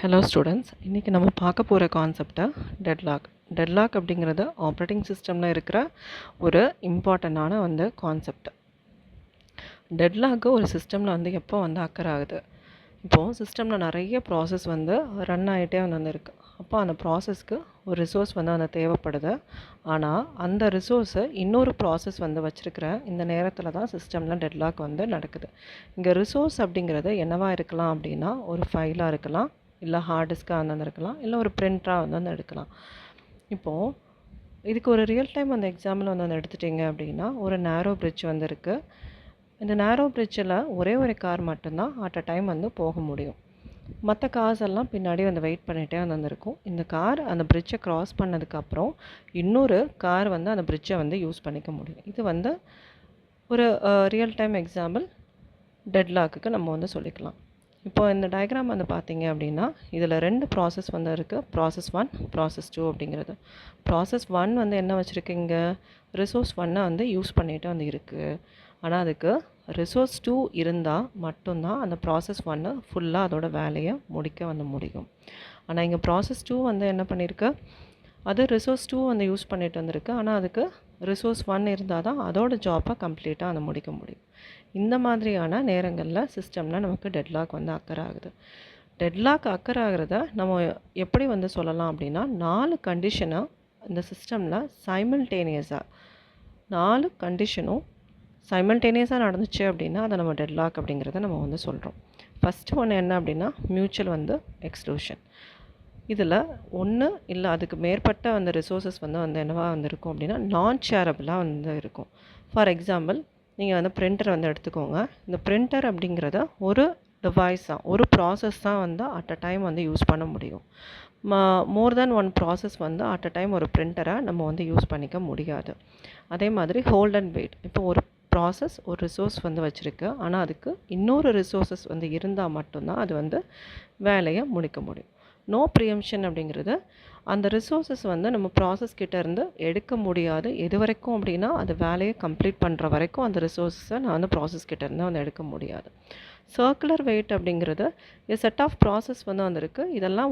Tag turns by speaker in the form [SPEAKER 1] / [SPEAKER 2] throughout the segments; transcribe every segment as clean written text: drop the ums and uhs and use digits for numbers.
[SPEAKER 1] Hello students, இன்றைக்கி நம்ம பார்க்க போகிற கான்செப்டை டெட்லாக் அப்படிங்கிறது ஆப்ரேட்டிங் சிஸ்டமில் இருக்கிற ஒரு இம்பார்ட்டண்ட்டான கான்செப்ட். டெட்லாக்கு ஒரு சிஸ்டமில் எப்போ அக்கர் ஆகுது? இப்போது சிஸ்டமில் நிறைய ப்ராசஸ் ரன் ஆகிட்டே இருக்குது. அப்போ அந்த ப்ராசஸ்க்கு ஒரு ரிசோர்ஸ் தேவைப்படுது. ஆனால் அந்த ரிசோர்ஸை இன்னொரு ப்ராசஸ் வச்சுருக்கிற இந்த நேரத்தில் தான் சிஸ்டமில் டெட்லாக் நடக்குது. இங்கே ரிசோர்ஸ் அப்படிங்கிறது என்னவாக இருக்கலாம் அப்படின்னா, ஒரு ஃபைலாக இருக்கலாம், இல்லை ஹார்ட் டிஸ்க்காக இருக்கலாம், இல்லை ஒரு பிரிண்டராக எடுக்கலாம். இப்போது இதுக்கு ஒரு ரியல் டைம் எக்ஸாம்பிள் எடுத்துட்டிங்க அப்படின்னா, ஒரு நேரோ பிரிட்ஜ் இருக்குது. இந்த நேரோ பிரிட்ஜில் ஒரே ஒரு கார் மட்டும்தான் அட் அ டைம் போக முடியும். மற்ற கார்ஸ் எல்லாம் பின்னாடி வெயிட் பண்ணிகிட்டே இருக்கும். இந்த கார் அந்த பிரிட்ஜை க்ராஸ் பண்ணதுக்கப்புறம் இன்னொரு கார் அந்த பிரிட்ஜை யூஸ் பண்ணிக்க முடியும். இது ஒரு ரியல் டைம் எக்ஸாம்பிள் டெட்லாக்குக்கு நம்ம சொல்லிக்கலாம். இப்போ இந்த டயக்ராம் பார்த்தீங்க அப்படின்னா, இதில் 2 ப்ராசஸ் இருக்குது. ப்ராசஸ் 1, ப்ராசஸ் 2 அப்படிங்கிறது. ப்ராசஸ் 1 என்ன வச்சுருக்கீங்க? ரிசோர்ஸ் 1 யூஸ் பண்ணிகிட்டு இருக்குது. ஆனால் அதுக்கு ரிசோர்ஸ் 2 இருந்தால் மட்டும்தான் அந்த ப்ராசஸ் 1 ஃபுல்லாக அதோட வேலையை முடிக்க முடியும். ஆனால் இங்கே ப்ராசஸ் 2 என்ன பண்ணியிருக்கு? அது ரிசோர்ஸ் 2 யூஸ் பண்ணிட்டு வந்திருக்கு. ஆனால் அதுக்கு ரிசோர்ஸ் 1 இருந்தால் தான் அதோட ஜாப்பை கம்ப்ளீட்டாக முடிக்க முடியும். இந்த மாதிரியான நேரங்களில் சிஸ்டமில் நமக்கு டெட்லாக் அக்கர் ஆகுது. டெட்லாக் அக்கர் ஆகிறத நம்ம எப்படி சொல்லலாம் அப்படின்னா, 4 கண்டிஷனை இந்த சிஸ்டமில் சைமல்டேனியஸாக 4 கண்டிஷனும் சைமல்டேனியஸாக நடந்துச்சு அப்படின்னா அதை நம்ம டெட்லாக் அப்படிங்கிறத நம்ம சொல்கிறோம். ஃபஸ்ட்டு ஒன்று என்ன அப்படின்னா, மியூச்சுவல் எக்ஸ்க்ளூஷன். இதில் ஒன்று இல்லை அதுக்கு மேற்பட்ட ரிசோர்ஸஸ் என்னவா இருக்கும் அப்படின்னா, நான் ஷேரபிளாக இருக்கும். ஃபார் எக்ஸாம்பிள், நீங்கள் பிரிண்டரை எடுத்துக்கோங்க. இந்த பிரிண்டர் அப்படிங்கிறத ஒரு டிவைஸ் தான், ஒரு ப்ராசஸ் தான் அட் அ டைம் யூஸ் பண்ண முடியும். More than one process at a time ஒரு பிரிண்டரை நம்ம யூஸ் பண்ணிக்க முடியாது. அதே மாதிரி ஹோல்ட் அண்ட் வெயிட். இப்போ ஒரு ப்ராசஸ் ஒரு ரிசோர்ஸ் வச்சுருக்கு. ஆனால் அதுக்கு இன்னொரு ரிசோர்ஸஸ் இருந்தால் மட்டும்தான் அது வேலையை முடிக்க முடியும். நோ ப்ரியம்ஷன் அப்படிங்கிறது அந்த ரிசோர்ஸஸ் நம்ம ப்ராசஸ் கிட்டேருந்து எடுக்க முடியாது. எது வரைக்கும் அப்படின்னா, அது வேலையை கம்ப்ளீட் பண்ணுற வரைக்கும் அந்த ரிசோர்ஸஸை நான் ப்ராசஸ் கிட்டேருந்து எடுக்க முடியாது. சர்க்குலர் வெயிட் அப்படிங்கிறது செட் ஆஃப் ப்ராசஸ் இருக்குது. இதெல்லாம்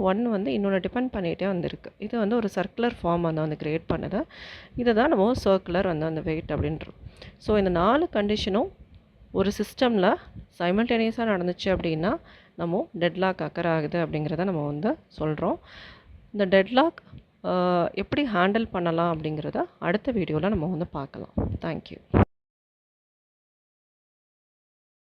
[SPEAKER 1] இன்னொன்று டிபெண்ட் பண்ணிகிட்டே இருக்குது. இது ஒரு சர்க்குலர் ஃபார்ம் க்ரியேட் பண்ணுது. இதை தான் நம்ம சர்க்குலர் அந்த வெயிட் அப்படின்றோம். ஸோ இந்த 4 கண்டிஷனும் ஒரு சிஸ்டமில் சைமல்டேனியஸாக நடந்துச்சு அப்படின்னா நம்ம டெட்லாக் அக்கர் ஆகுது அப்படிங்கிறத நம்ம சொல்கிறோம். இந்த டெட்லாக் எப்படி ஹேண்டில் பண்ணலாம் அப்படிங்கிறத அடுத்த வீடியோவில் நம்ம பார்க்கலாம். தேங்க்யூ.